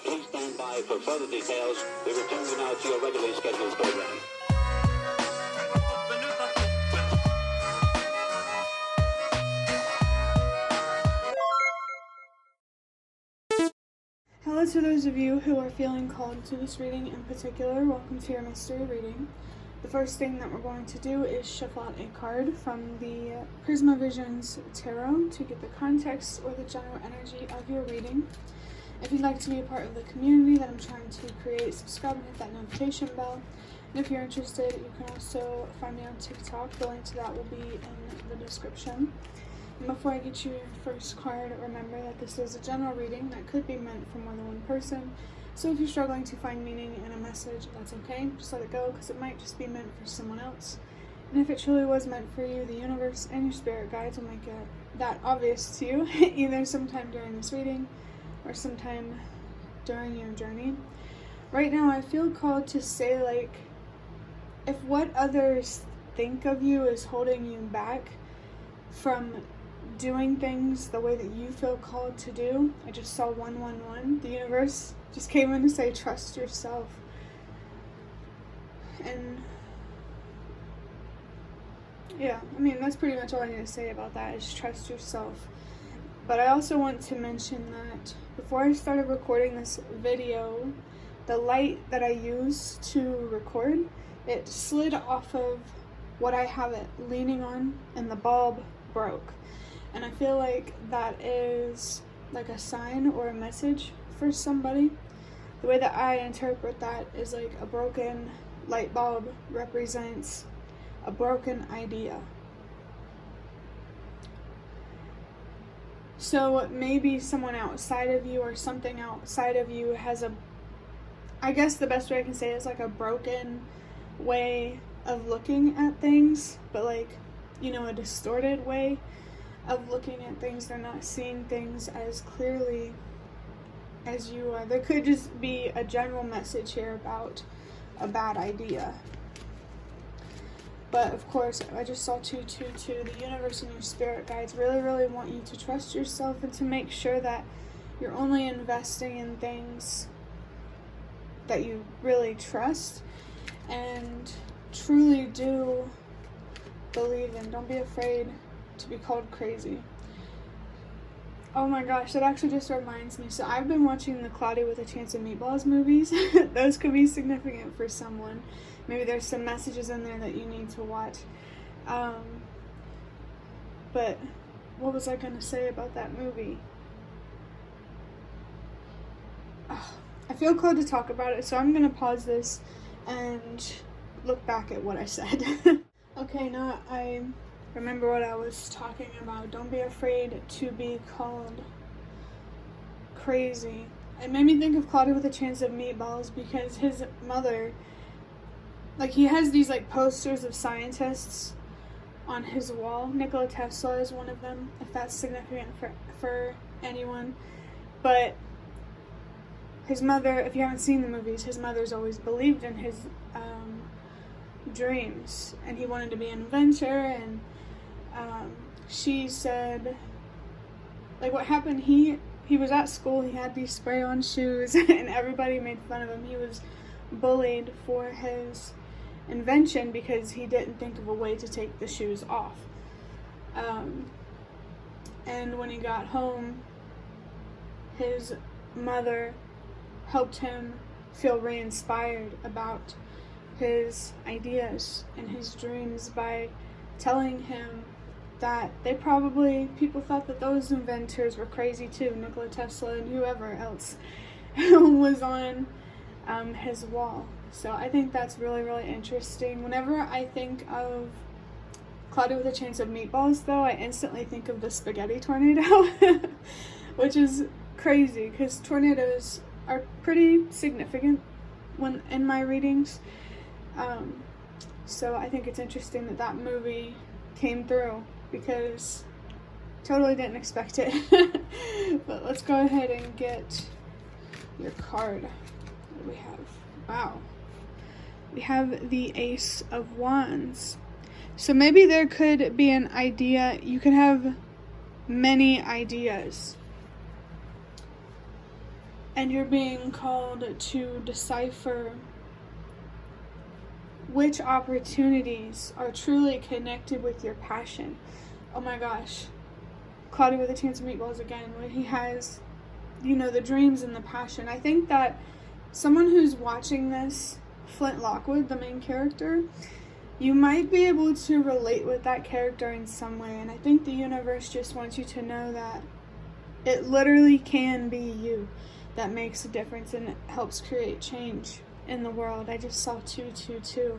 Please stand by for further details. We return you now to your regularly scheduled program. Hello to those of you who are feeling called to this reading in particular. Welcome to your mystery reading. The first thing that we're going to do is shuffle out a card from the Prisma Visions Tarot to get the context or the general energy of your reading. If you'd like to be a part of the community that I'm trying to create, subscribe and hit that notification bell. And if you're interested, you can also find me on TikTok. The link to that will be in the description. And before I get you your first card, remember that this is a general reading that could be meant for more than one person. So if you're struggling to find meaning in a message, that's okay. Just let it go, because it might just be meant for someone else. And if it truly was meant for you, the universe and your spirit guides will make that obvious to you, either sometime during this reading or sometime during your journey. Right now, I feel called to say, like, if what others think of you is holding you back from doing things the way that you feel called to do, I just saw 111. The universe just came in to say, trust yourself. And yeah, I mean, that's pretty much all I need to say about that, is trust yourself. But I also want to mention that before I started recording this video, the light that I use to record, it slid off of what I have it leaning on, and the bulb broke. And I feel like that is like a sign or a message for somebody. The way that I interpret that is like a broken light bulb represents a broken idea. So maybe someone outside of you or something outside of you has I guess the best way I can say it is like a broken way of looking at things, but like, a distorted way of looking at things. They're not seeing things as clearly as you are. There could just be a general message here about a bad idea. But of course, I just saw 222. The universe and your spirit guides really, really want you to trust yourself and to make sure that you're only investing in things that you really trust and truly do believe in. Don't be afraid to be called crazy. Oh my gosh, that actually just reminds me. So I've been watching the Cloudy with a Chance of Meatballs movies. Those could be significant for someone. Maybe there's some messages in there that you need to watch. But what was I going to say about that movie? I feel called to talk about it, so I'm going to pause this and look back at what I said. Okay, now I remember what I was talking about. Don't be afraid to be called crazy. It made me think of Cloudy with a Chance of Meatballs, because his mother, like, he has these like posters of scientists on his wall. Nikola Tesla is one of them, if that's significant for anyone. But his mother, if you haven't seen the movies, his mother's always believed in his dreams, and he wanted to be an inventor. And she said, like, what happened, he was at school, he had these spray-on shoes, and everybody made fun of him. He was bullied for his invention because he didn't think of a way to take the shoes off. And when he got home, his mother helped him feel re-inspired about his ideas and his dreams by telling him that people thought that those inventors were crazy too, Nikola Tesla and whoever else was on his wall. So I think that's really, really interesting. Whenever I think of Cloudy with a Chance of Meatballs, though, I instantly think of the spaghetti tornado, which is crazy because tornadoes are pretty significant when in my readings. So I think it's interesting that movie came through, because totally didn't expect it. But let's go ahead and get your card. What do we have? Wow. We have the Ace of Wands. So maybe there could be an idea. You could have many ideas. And you're being called to decipher which opportunities are truly connected with your passion. Oh my gosh. Cloudy with a Chance of Meatballs again, where he has, the dreams and the passion. I think that someone who's watching this, Flint Lockwood, the main character, you might be able to relate with that character in some way. And I think the universe just wants you to know that it literally can be you that makes a difference and helps create change in the world. I just saw 222.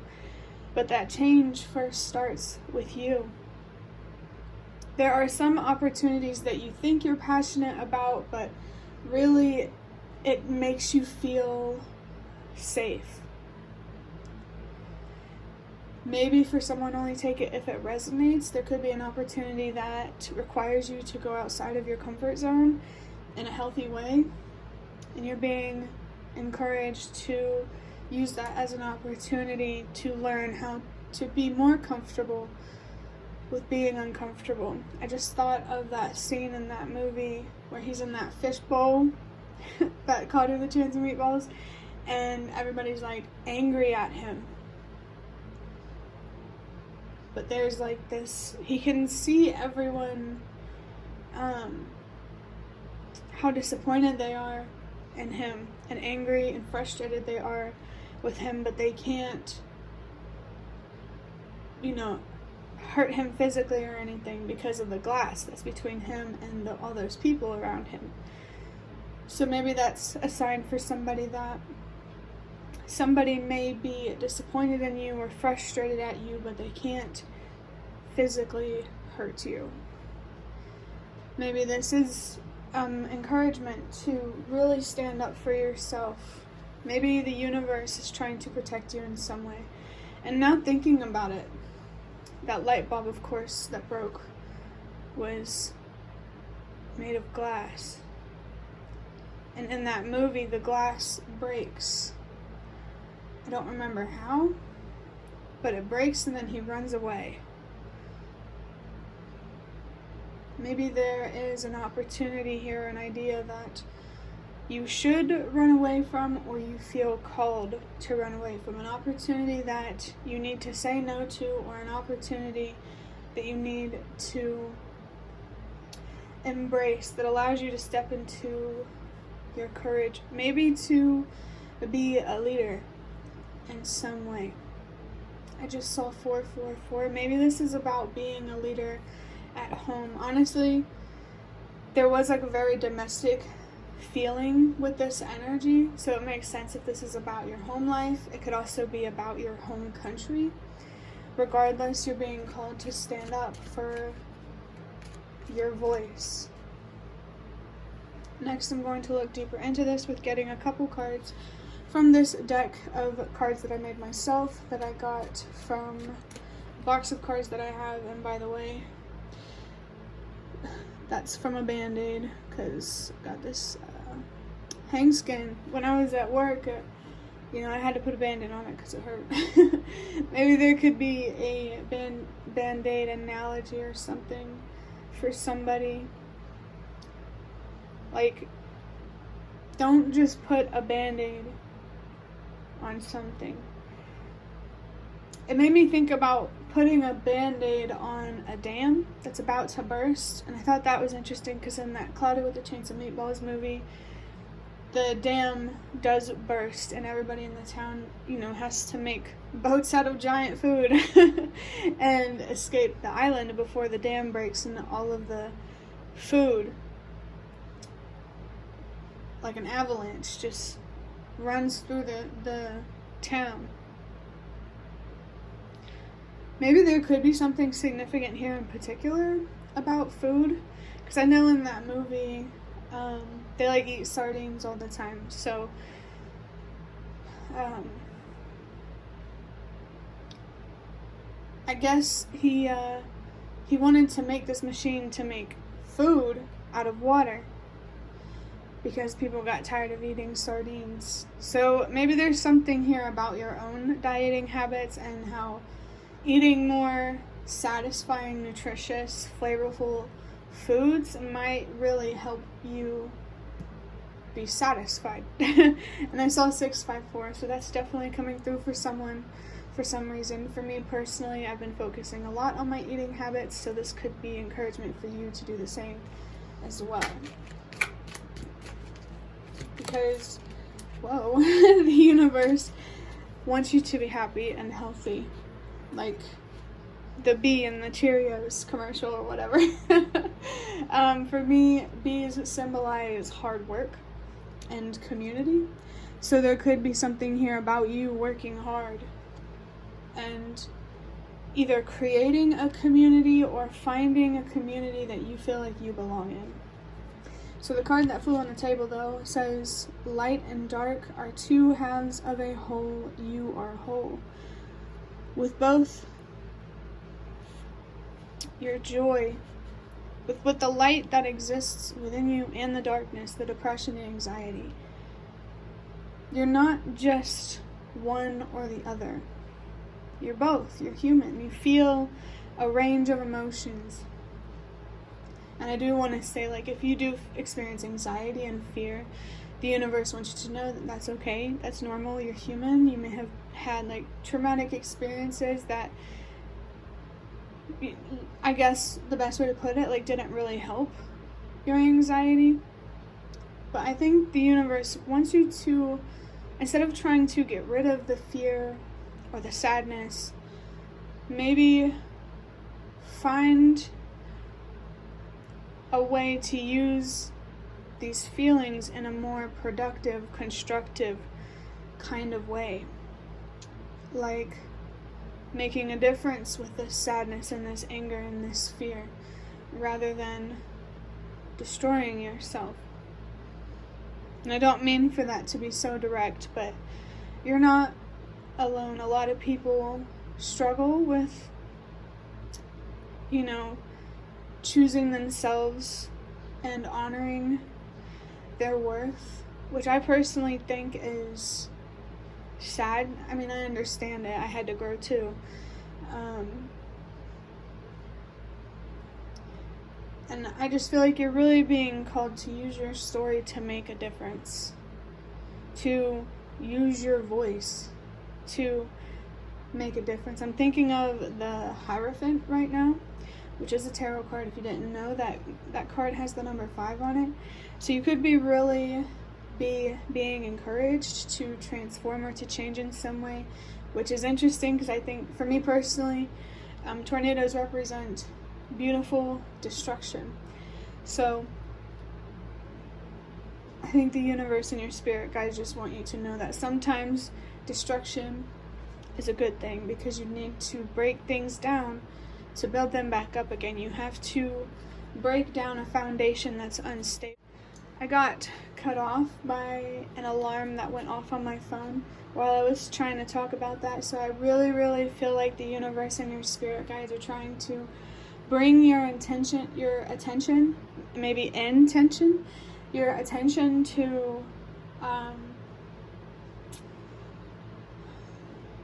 But that change first starts with you. There are some opportunities that you think you're passionate about, but really it makes you feel safe. Maybe for someone, only take it if it resonates. There could be an opportunity that requires you to go outside of your comfort zone in a healthy way, and you're being encouraged to use that as an opportunity to learn how to be more comfortable with being uncomfortable. I just thought of that scene in that movie where he's in that fishbowl that Cloudy with a Chance of Meatballs, and everybody's like angry at him. But there's like this, he can see everyone, how disappointed they are in him and angry and frustrated they are with him, but they can't, hurt him physically or anything because of the glass that's between him and all those people around him. So maybe that's a sign for somebody that somebody may be disappointed in you or frustrated at you, but they can't physically hurt you. Maybe this is encouragement to really stand up for yourself. Maybe the universe is trying to protect you in some way. And now thinking about it, that light bulb, of course, that broke was made of glass. And in that movie, the glass breaks. I don't remember how, but it breaks and then he runs away. Maybe there is an opportunity here, an idea that you should run away from, or you feel called to run away from. An opportunity that you need to say no to, or an opportunity that you need to embrace that allows you to step into your courage. Maybe to be a leader in some way. I just saw 444. Maybe this is about being a leader at home. Honestly, there was like a very domestic feeling with this energy, so it makes sense if this is about your home life. It could also be about your home country. Regardless, you're being called to stand up for your voice. Next, I'm going to look deeper into this with getting a couple cards from this deck of cards that I made myself, that I got from a box of cards that I have. And by the way, that's from a Band-Aid, because I got this hang skin when I was at work. I had to put a Band-Aid on it because it hurt. Maybe there could be a Band-Aid analogy or something for somebody. Like, don't just put a Band-Aid on something. It made me think about putting a Band-Aid on a dam that's about to burst, and I thought that was interesting because in that Cloudy with a Chance of Meatballs movie, the dam does burst and everybody in the town, has to make boats out of giant food and escape the island before the dam breaks and all of the food, like an avalanche, just runs through the town. Maybe there could be something significant here in particular about food, because I know in that movie they eat sardines all the time. So I guess he wanted to make this machine to make food out of water, because people got tired of eating sardines. So maybe there's something here about your own dieting habits and how eating more satisfying, nutritious, flavorful foods might really help you be satisfied. And I saw 654, so that's definitely coming through for someone for some reason. For me personally, I've been focusing a lot on my eating habits, so this could be encouragement for you to do the same as well. Because, whoa, the universe wants you to be happy and healthy. Like the bee in the Cheerios commercial or whatever. For me, bees symbolize hard work and community. So there could be something here about you working hard and either creating a community or finding a community that you feel like you belong in. So the card that flew on the table, though, says, light and dark are two halves of a whole, you are whole. With both your joy, with the light that exists within you and the darkness, the depression and anxiety, you're not just one or the other. You're both. You're human. You feel a range of emotions. And I do want to say, like, if you do experience anxiety and fear, the universe wants you to know that that's okay. That's normal. You're human. You may have had, like, traumatic experiences that, I guess the best way to put it, like, didn't really help your anxiety. But I think the universe wants you to, instead of trying to get rid of the fear or the sadness, maybe find a way to use these feelings in a more productive, constructive kind of way. Like making a difference with this sadness and this anger and this fear, rather than destroying yourself. And I don't mean for that to be so direct, but you're not alone. A lot of people struggle with, choosing themselves and honoring their worth, which I personally think is sad. I mean, I understand it. I had to grow too. And I just feel like you're really being called to use your story to make a difference, to use your voice to make a difference. I'm thinking of the Hierophant right now, which is a tarot card. If you didn't know, that card has the number 5 on it. So you could be really being encouraged to transform or to change in some way, which is interesting because I think, for me personally, tornadoes represent beautiful destruction. So I think the universe and your spirit guides just want you to know that sometimes destruction is a good thing, because you need to break things down to build them back up again. You have to break down a foundation that's unstable. I got cut off by an alarm that went off on my phone while I was trying to talk about that. So I really, really feel like the universe and your spirit guides are trying to bring your attention to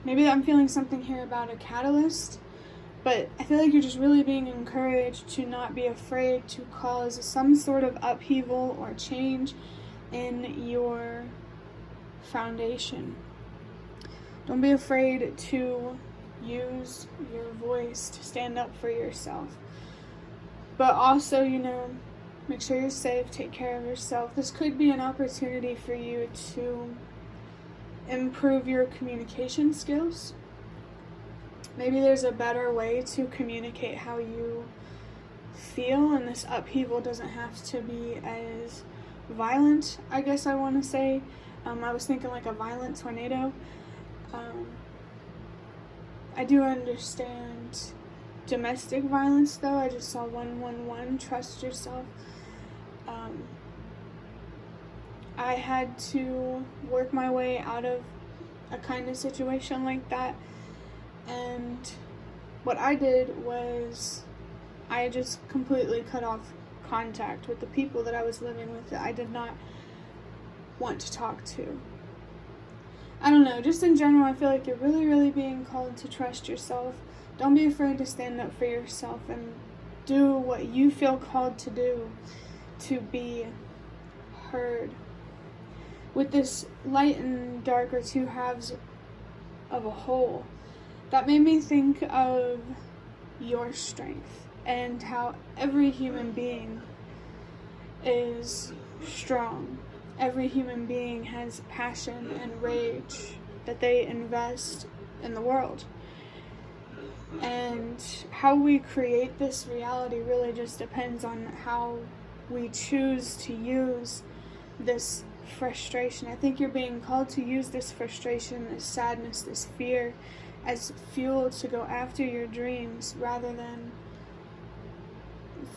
maybe I'm feeling something here about a catalyst, but I feel like you're just really being encouraged to not be afraid to cause some sort of upheaval or change in your foundation. Don't be afraid to use your voice to stand up for yourself. But also, make sure you're safe, take care of yourself. This could be an opportunity for you to improve your communication skills. Maybe there's a better way to communicate how you feel, and this upheaval doesn't have to be as violent, I guess I want to say. I was thinking like a violent tornado. I do understand domestic violence, though. I just saw 111, trust yourself. I had to work my way out of a kind of situation like that, and what I did was I just completely cut off contact with the people that I was living with that I did not want to talk to. I don't know, just in general, I feel like you're really, really being called to trust yourself. Don't be afraid to stand up for yourself and do what you feel called to do to be heard. with this light and dark are two halves of a whole. That made me think of your strength and how every human being is strong. Every human being has passion and rage that they invest in the world. And how we create this reality really just depends on how we choose to use this frustration. I think you're being called to use this frustration, this sadness, this fear as fuel to go after your dreams rather than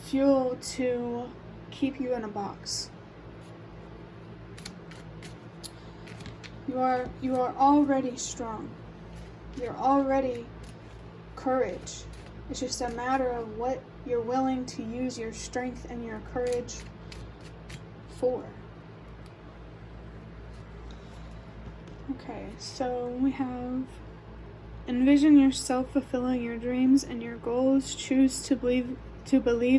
fuel to keep you in a box. You are already strong. You're already courage. It's just a matter of what you're willing to use your strength and your courage for. Okay, so we have envision yourself fulfilling your dreams and your goals. Choose to believe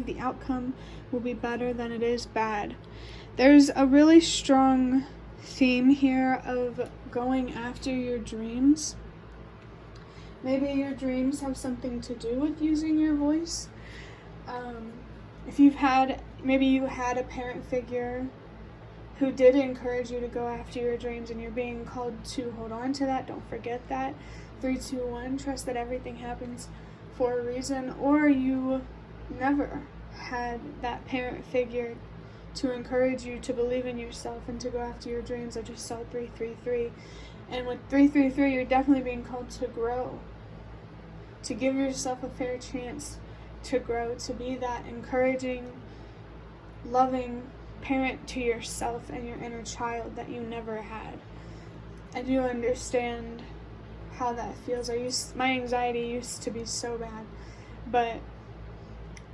the outcome will be better than it is bad. There's a really strong theme here of going after your dreams. Maybe your dreams have something to do with using your voice. If maybe you had a parent figure who did encourage you to go after your dreams and you're being called to hold on to that, don't forget that. 3, 2, 1, trust that everything happens for a reason. Or you never had that parent figure to encourage you to believe in yourself and to go after your dreams. I just saw 333. And with 333, you're definitely being called to grow, to give yourself a fair chance to grow, to be that encouraging, loving parent to yourself and your inner child that you never had. I do understand how that feels. My anxiety used to be so bad, but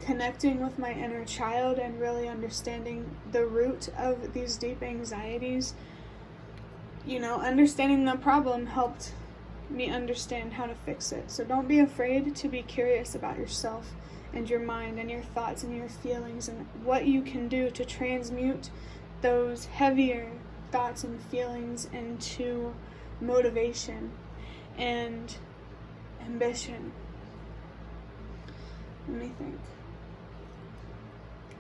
connecting with my inner child and really understanding the root of these deep anxieties, understanding the problem helped me understand how to fix it. So don't be afraid to be curious about yourself and your mind and your thoughts and your feelings and what you can do to transmute those heavier thoughts and feelings into motivation and ambition. Let me think.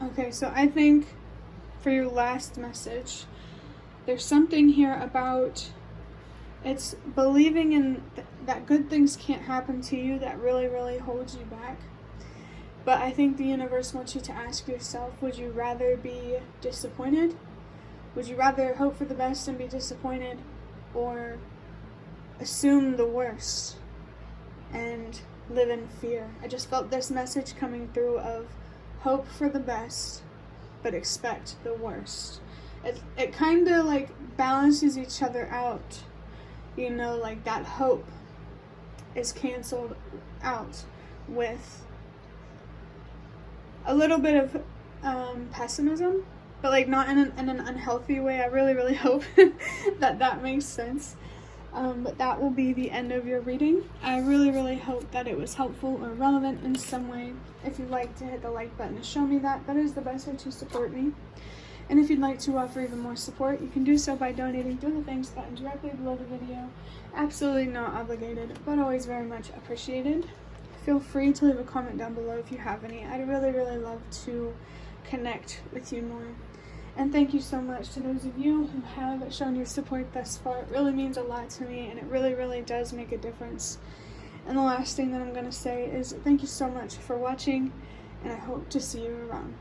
Okay, so I think for your last message, there's something here about it's believing in that good things can't happen to you that really, really holds you back. But I think the universe wants you to ask yourself, would you rather be disappointed? Would you rather hope for the best and be disappointed, or assume the worst and live in fear? I just felt this message coming through of hope for the best, but expect the worst. It kind of like balances each other out. Like that hope is canceled out with a little bit of pessimism, but like not in an unhealthy way. I really, really hope that makes sense. But that will be the end of your reading. I really, really hope that it was helpful or relevant in some way. If you'd like to hit the like button to show me that is the best way to support me. And if you'd like to offer even more support, you can do so by donating through the thanks button directly below the video. Absolutely not obligated, but always very much appreciated. Feel free to leave a comment down below if you have any. I'd really, really love to connect with you more. And thank you so much to those of you who have shown your support thus far. It really means a lot to me, and it really, really does make a difference. And the last thing that I'm going to say is thank you so much for watching, and I hope to see you around.